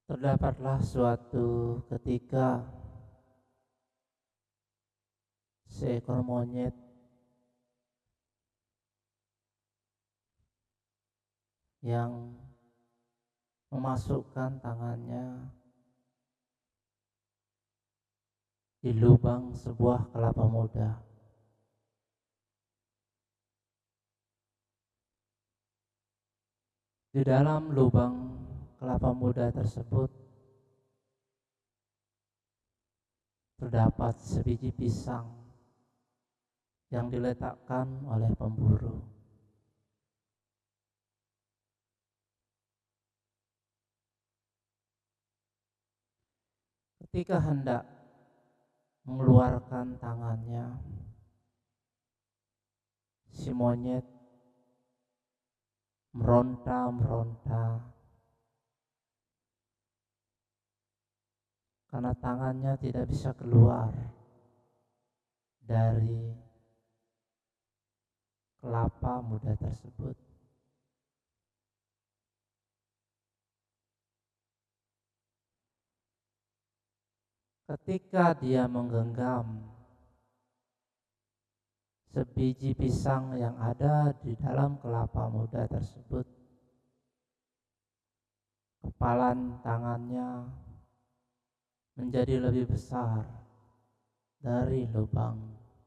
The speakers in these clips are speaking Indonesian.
Terdapatlah suatu ketika seekor monyet yang memasukkan tangannya di lubang sebuah kelapa muda. Di dalam lubang kelapa muda tersebut terdapat sebiji pisang yang diletakkan oleh pemburu. Ketika hendak mengeluarkan tangannya, si monyet meronta-meronta karena tangannya tidak bisa keluar dari kelapa muda tersebut. Ketika dia menggenggam sebiji pisang yang ada di dalam kelapa muda tersebut, kepalan tangannya menjadi lebih besar dari lubang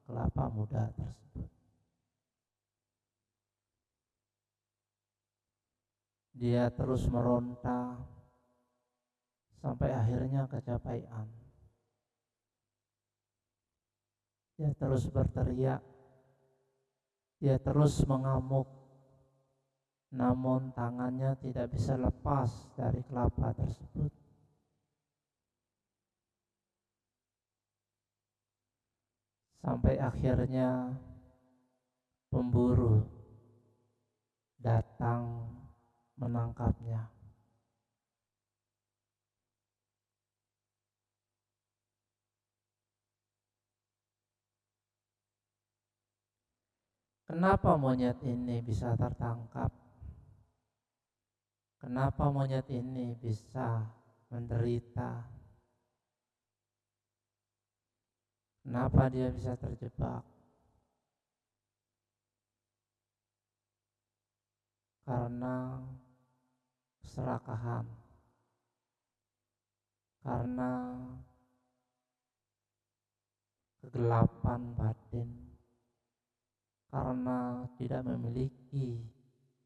kelapa muda tersebut. Dia terus meronta sampai akhirnya kecapean. Dia terus berteriak, dia terus mengamuk, namun tangannya tidak bisa lepas dari kelapa tersebut. Sampai akhirnya pemburu datang menangkapnya. Kenapa monyet ini bisa tertangkap? Kenapa monyet ini bisa menderita? Kenapa dia bisa terjebak? Karena keserakahan, karena kegelapan batin, karena tidak memiliki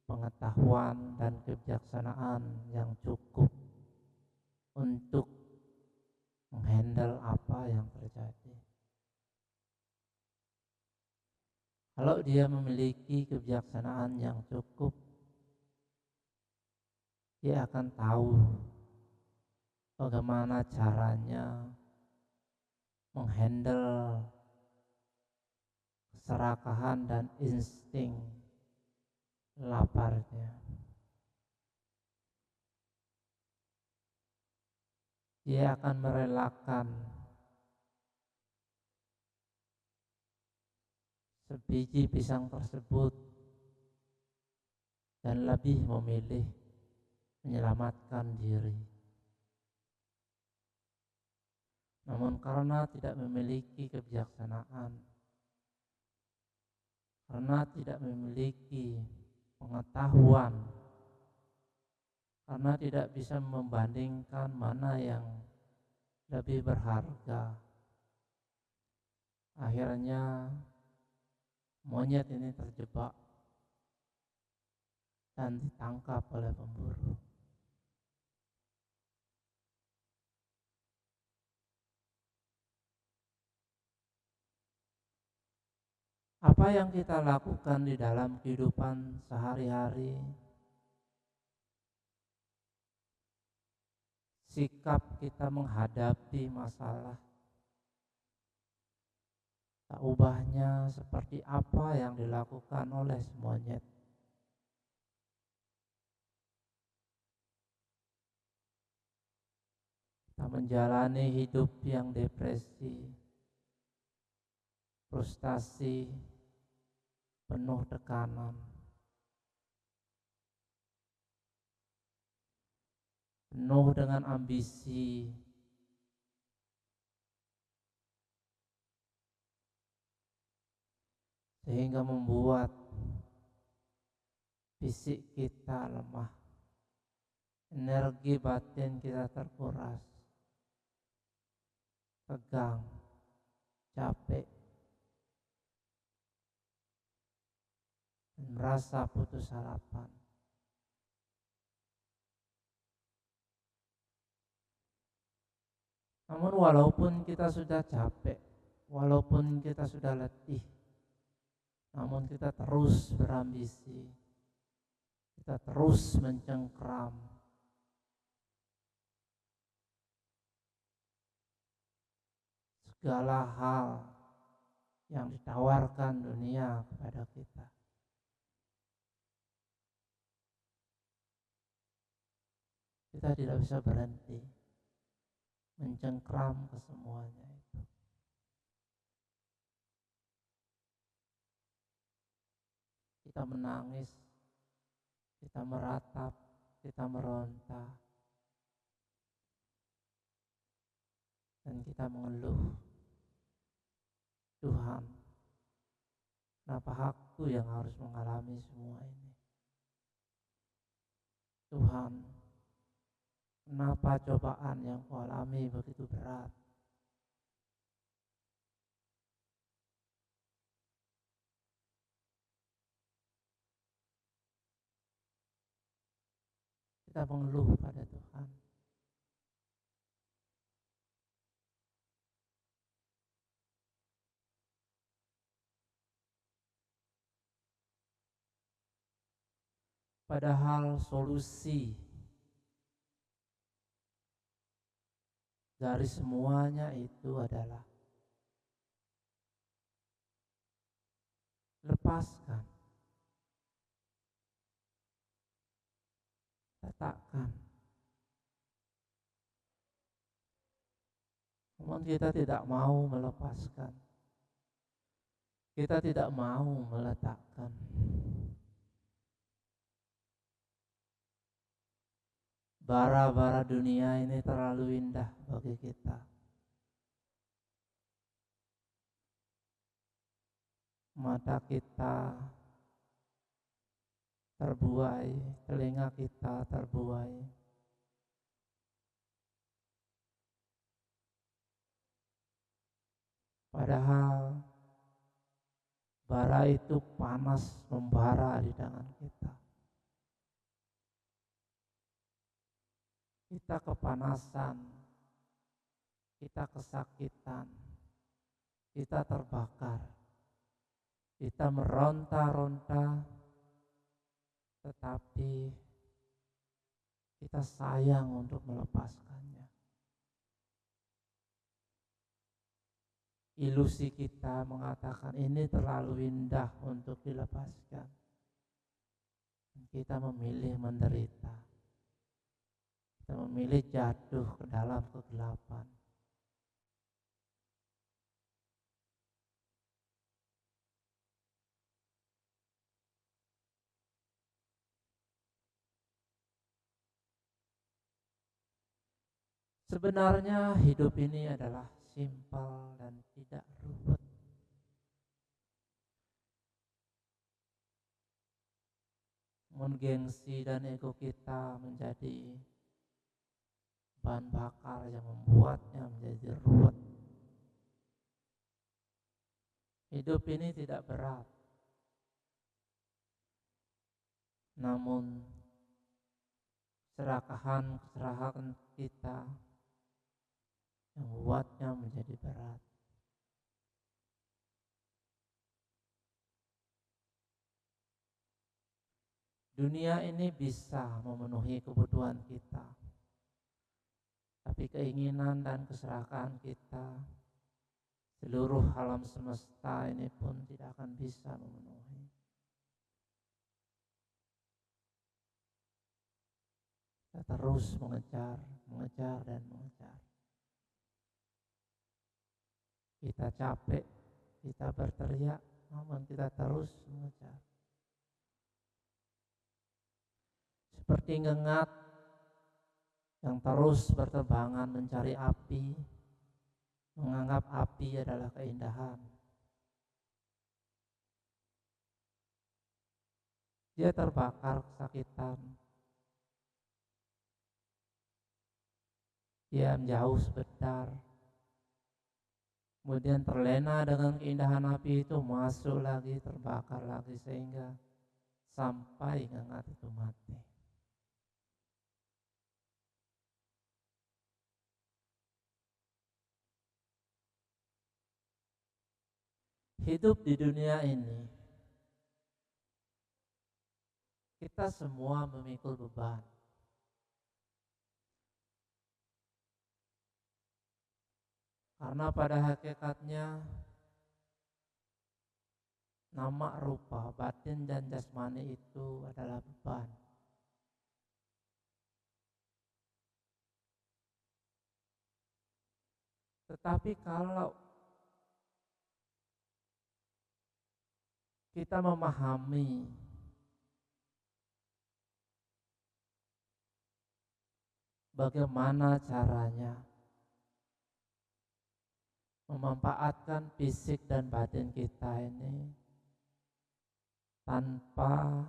pengetahuan dan kebijaksanaan yang cukup untuk menghandle apa yang terjadi. Kalau dia memiliki kebijaksanaan yang cukup, dia akan tahu bagaimana caranya menghandle keserakahan dan insting laparnya. Dia akan merelakan sebiji pisang tersebut dan lebih memilih menyelamatkan diri. Namun karena tidak memiliki kebijaksanaan, karena tidak memiliki pengetahuan, karena tidak bisa membandingkan mana yang lebih berharga, akhirnya monyet ini terjebak dan ditangkap oleh pemburu. Apa yang kita lakukan di dalam kehidupan sehari-hari, sikap kita menghadapi masalah, tak ubahnya seperti apa yang dilakukan oleh si monyet. Kita menjalani hidup yang depresi, frustasi, penuh tekanan. penuh dengan ambisi, sehingga membuat fisik kita lemah, energi batin kita terkuras, tegang, capek, dan merasa putus harapan. Namun walaupun kita sudah capek, walaupun kita sudah letih, namun kita terus berambisi, kita terus mencengkram. Segala hal yang ditawarkan dunia kepada kita, kita tidak bisa berhenti mencengkram ke semuanya itu. Kita menangis, kita meratap, kita meronta, dan kita mengeluh, Tuhan, kenapa aku yang harus mengalami semua ini? Tuhan, kenapa cobaan yang kualami begitu berat? Kita mengeluh pada Tuhan. Padahal solusi dari semuanya itu adalah lepaskan, letakkan. Namun kita tidak mau melepaskan, kita tidak mau meletakkan. Bara-bara dunia ini terlalu indah bagi kita. Mata kita terbuai, telinga kita terbuai. Padahal bara itu panas membara di tangan kita. Kita kepanasan, kita kesakitan, kita terbakar, kita meronta-ronta, tetapi kita sayang untuk melepaskannya. Ilusi kita mengatakan ini terlalu indah untuk dilepaskan. Kita memilih menderita. Kita memilih jatuh ke dalam kegelapan. Sebenarnya hidup ini adalah simpel dan tidak ruwet. Namun gengsi dan ego kita menjadi bahan bakar yang membuatnya menjadi ruwet. Hidup ini tidak berat, namun keserakahan kita yang membuatnya menjadi berat. Dunia ini bisa memenuhi kebutuhan kita, tapi keinginan dan keserakahan kita, seluruh alam semesta ini pun tidak akan bisa memenuhi. Kita terus mengejar dan mengejar. Kita capek, kita berteriak, namun kita terus mengejar. Seperti ngengat yang terus berterbangan mencari api, menganggap api adalah keindahan. Dia terbakar kesakitan. Dia menjauh sebentar. Kemudian terlena dengan keindahan api itu, masuk lagi, terbakar lagi, sehingga sampai ngengat itu mati. Hidup di dunia ini, kita semua memikul beban. Karena pada hakikatnya nama, rupa, batin, dan jasmani itu adalah beban. Tetapi kalau kita memahami bagaimana caranya memanfaatkan fisik dan batin kita ini tanpa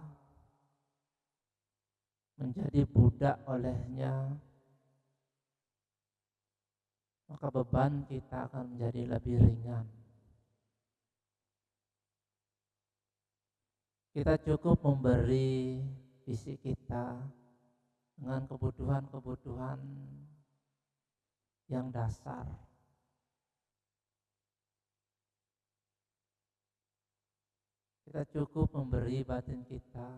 menjadi budak olehnya, maka beban kita akan menjadi lebih ringan. Kita cukup memberi fisik kita dengan kebutuhan-kebutuhan yang dasar. Kita cukup memberi batin kita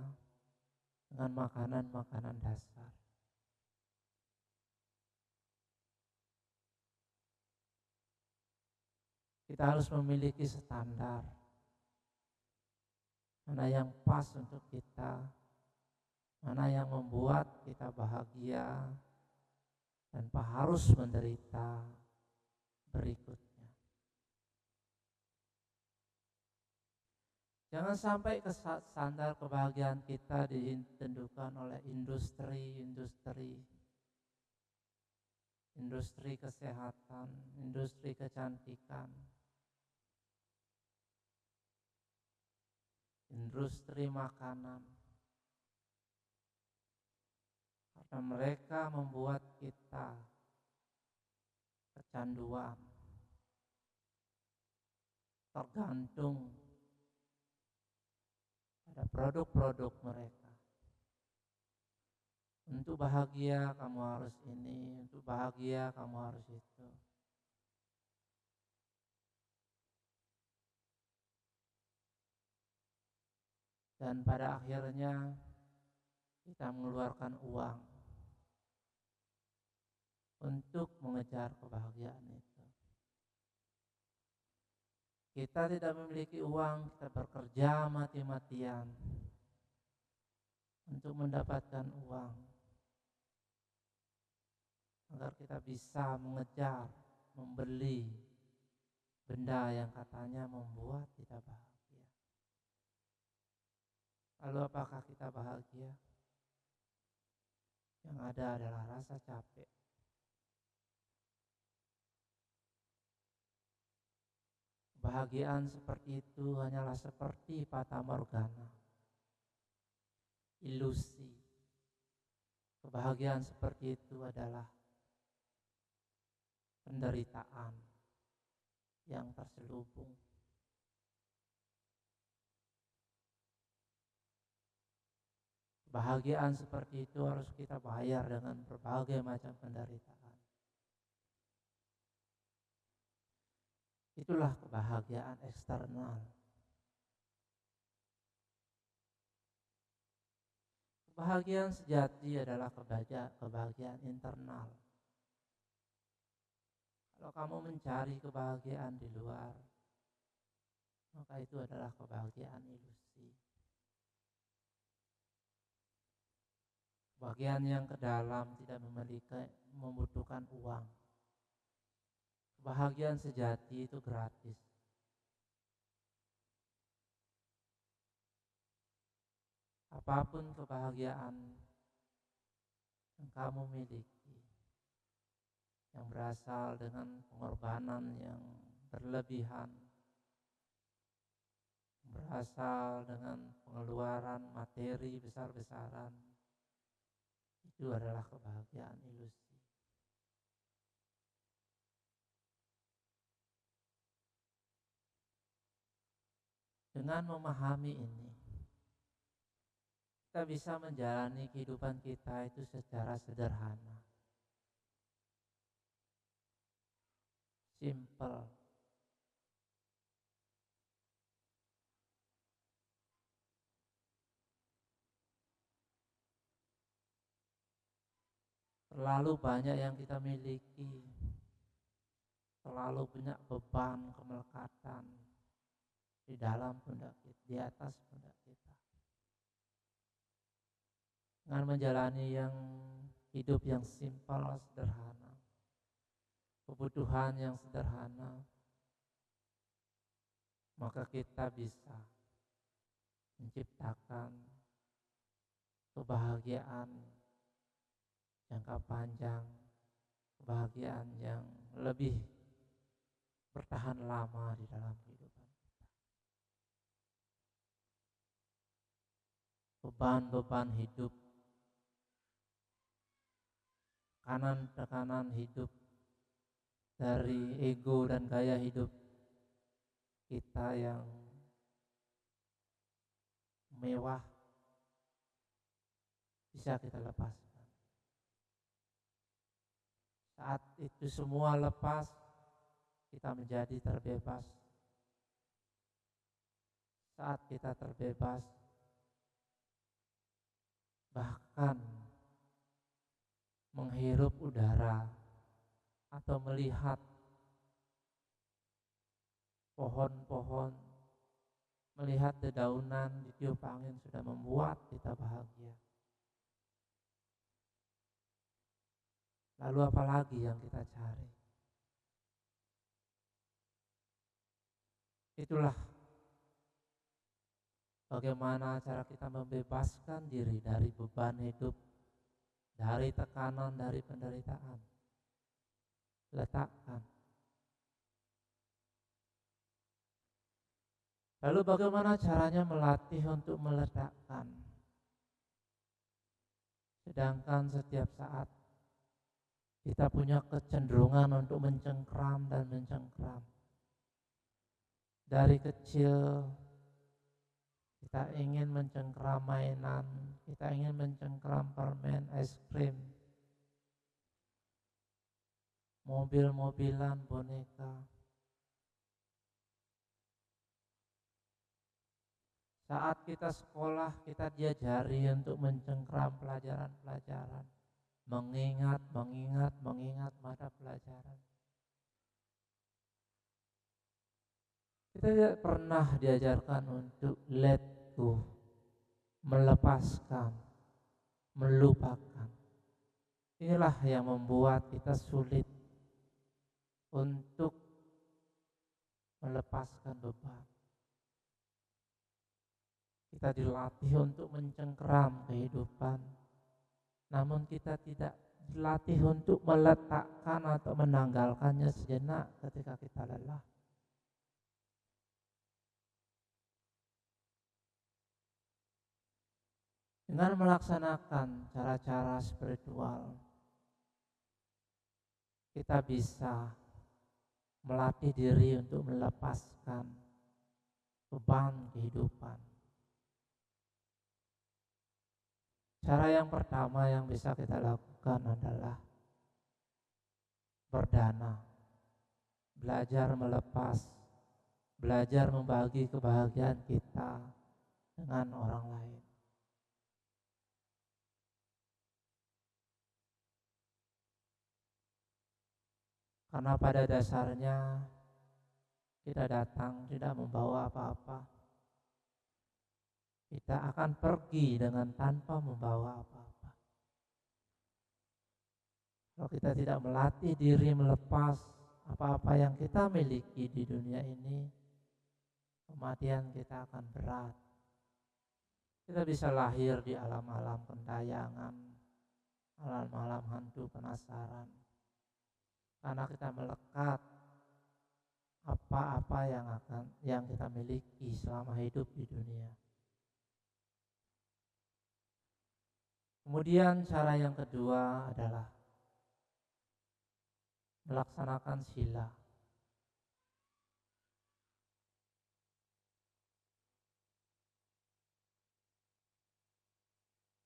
dengan makanan-makanan dasar. Kita harus memiliki standar mana yang pas untuk kita, mana yang membuat kita bahagia tanpa harus menderita berikutnya. Jangan sampai standar kebahagiaan kita ditentukan oleh industri kesehatan, industri kecantikan, industri makanan. Karena mereka membuat kita kecanduan, tergantung pada produk-produk mereka. Untuk bahagia kamu harus ini, untuk bahagia kamu harus itu. Dan pada akhirnya kita mengeluarkan uang untuk mengejar kebahagiaan itu. Kita tidak memiliki uang, kita bekerja mati-matian untuk mendapatkan uang, agar kita bisa mengejar, membeli benda yang katanya membuat kita bahagia. Lalu apakah kita bahagia? Yang ada adalah rasa capek. Kebahagiaan seperti itu hanyalah seperti fata morgana, ilusi. Kebahagiaan seperti itu adalah penderitaan yang terselubung. Kebahagiaan seperti itu harus kita bayar dengan berbagai macam penderitaan. Itulah kebahagiaan eksternal. Kebahagiaan sejati adalah kebahagiaan internal. Kalau kamu mencari kebahagiaan di luar, maka itu adalah kebahagiaan ilusi. Kebahagiaan yang ke dalam tidak membutuhkan uang. Kebahagiaan sejati itu gratis. Apapun kebahagiaan yang kamu miliki, yang berasal dengan pengorbanan yang berlebihan, berasal dengan pengeluaran materi besar-besaran, itu adalah kebahagiaan ilusi. Dengan memahami ini, kita bisa menjalani kehidupan kita itu secara sederhana, simple. Terlalu banyak yang kita miliki, terlalu banyak beban kemelekatan di dalam pundak kita, di atas pundak kita. Dengan menjalani hidup yang simpel, sederhana, kebutuhan yang sederhana, maka kita bisa menciptakan kebahagiaan jangka panjang, kebahagiaan yang lebih bertahan lama di dalam kehidupan kita. Beban-beban hidup, tekanan hidup dari ego dan gaya hidup kita yang mewah bisa kita lepaskan. Saat itu semua lepas, kita menjadi terbebas. Saat kita terbebas, bahkan menghirup udara atau melihat pohon-pohon, melihat dedaunan ditiup angin sudah membuat kita bahagia. Lalu apa lagi yang kita cari? Itulah bagaimana cara kita membebaskan diri dari beban hidup, dari tekanan, dari penderitaan. Letakkan. Lalu bagaimana caranya melatih untuk meletakkan? Sedangkan setiap saat kita punya kecenderungan untuk mencengkram dan mencengkram. Dari kecil kita ingin mencengkram mainan, kita ingin mencengkram permen, es krim, mobil-mobilan, boneka. Saat kita sekolah, kita diajari untuk mencengkram pelajaran-pelajaran, mengingat mata pelajaran. Kita tidak pernah diajarkan untuk let go, melepaskan, melupakan. Inilah yang membuat kita sulit untuk melepaskan beban. Kita dilatih untuk mencengkeram kehidupan, namun kita tidak dilatih untuk meletakkan atau menanggalkannya sejenak ketika kita lelah. Dengan melaksanakan cara-cara spiritual, kita bisa melatih diri untuk melepaskan beban kehidupan. Cara yang pertama yang bisa kita lakukan adalah berdana, belajar melepas, belajar membagi kebahagiaan kita dengan orang lain. Karena pada dasarnya kita datang tidak membawa apa-apa. Kita akan pergi dengan tanpa membawa apa-apa. Kalau kita tidak melatih diri melepas apa-apa yang kita miliki di dunia ini, kematian kita akan berat. Kita bisa lahir di alam-alam gentayangan, alam-alam hantu penasaran. karena kita melekat apa-apa yang kita miliki selama hidup di dunia. Kemudian cara yang kedua adalah melaksanakan sila.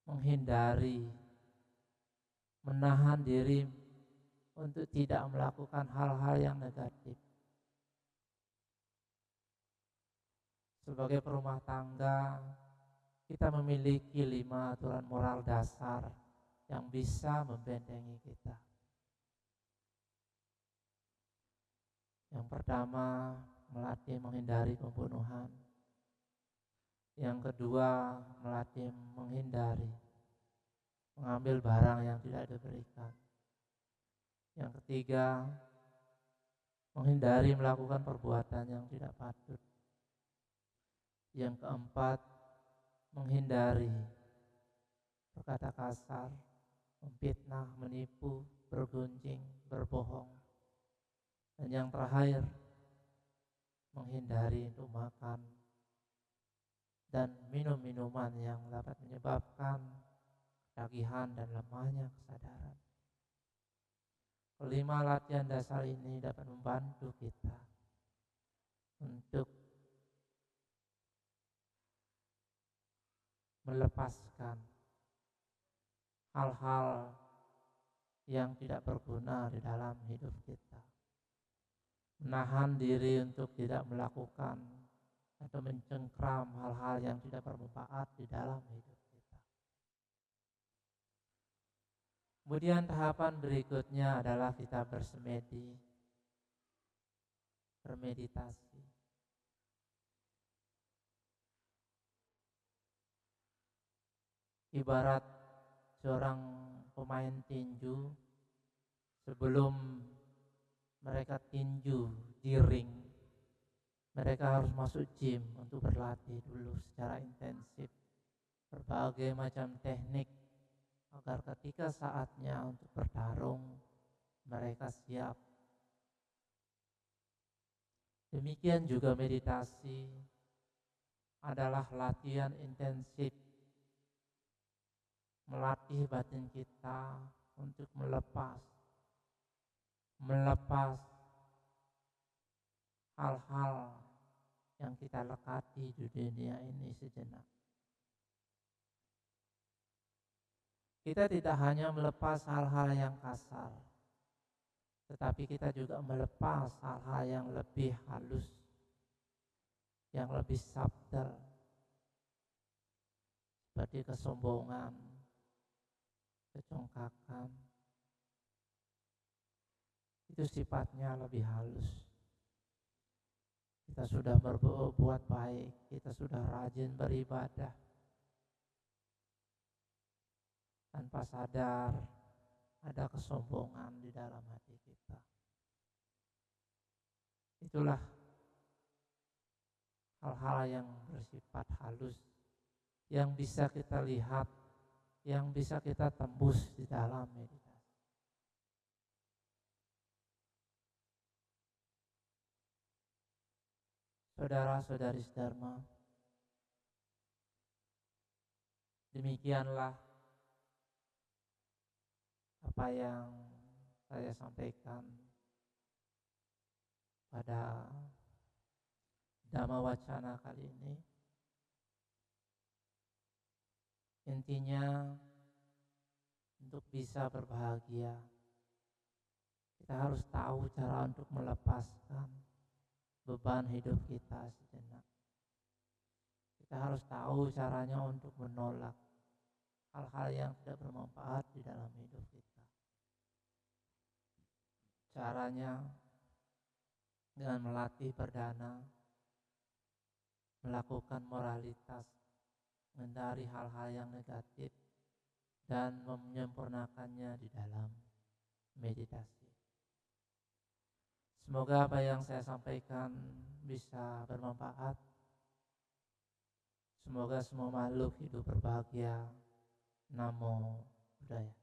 Menghindari, menahan diri untuk tidak melakukan hal-hal yang negatif. Sebagai perumah tangga, kita memiliki 5 aturan moral dasar yang bisa membentengi kita. Yang pertama, melatih menghindari pembunuhan. Yang kedua, melatih menghindari mengambil barang yang tidak diberikan. Yang ketiga, menghindari melakukan perbuatan yang tidak patut. Yang keempat, menghindari berkata kasar, memfitnah, menipu, bergunjing, berbohong. Dan yang terakhir, menghindari untuk makan dan minum minuman yang dapat menyebabkan ketagihan dan lemahnya kesadaran. Kelima latihan dasar ini dapat membantu kita untuk melepaskan hal-hal yang tidak berguna di dalam hidup kita. Menahan diri untuk tidak melakukan atau mencengkram hal-hal yang tidak bermanfaat di dalam hidup kita. Kemudian tahapan berikutnya adalah kita bermeditasi. Ibarat seorang pemain tinju, sebelum mereka tinju di ring, mereka harus masuk gym untuk berlatih dulu secara intensif berbagai macam teknik agar ketika saatnya untuk bertarung mereka siap. Demikian juga meditasi adalah latihan intensif melatih batin kita untuk melepas hal-hal yang kita lekati di dunia ini sejenak. Kita tidak hanya melepas hal-hal yang kasar, tetapi kita juga melepas hal-hal yang lebih halus, yang lebih subtle, seperti kesombongan, kecongkakan. Itu sifatnya lebih halus. Kita sudah berbuat baik, kita sudah rajin beribadah, tanpa sadar ada kesombongan di dalam hati kita. Itulah hal-hal yang bersifat halus, yang bisa kita lihat, yang bisa kita tembus di dalam meditasi. Saudara-saudari sedharma, demikianlah apa yang saya sampaikan pada Dhamma Wacana kali ini. Intinya, untuk bisa berbahagia, kita harus tahu cara untuk melepaskan beban hidup kita sejenak. Kita harus tahu caranya untuk menolak hal-hal yang tidak bermanfaat di dalam hidup kita. Caranya dengan melatih perdana, melakukan moralitas, menghindari hal-hal yang negatif, dan menyempurnakannya di dalam meditasi. Semoga apa yang saya sampaikan bisa bermanfaat. Semoga semua makhluk hidup berbahagia. Namo Buddhaya.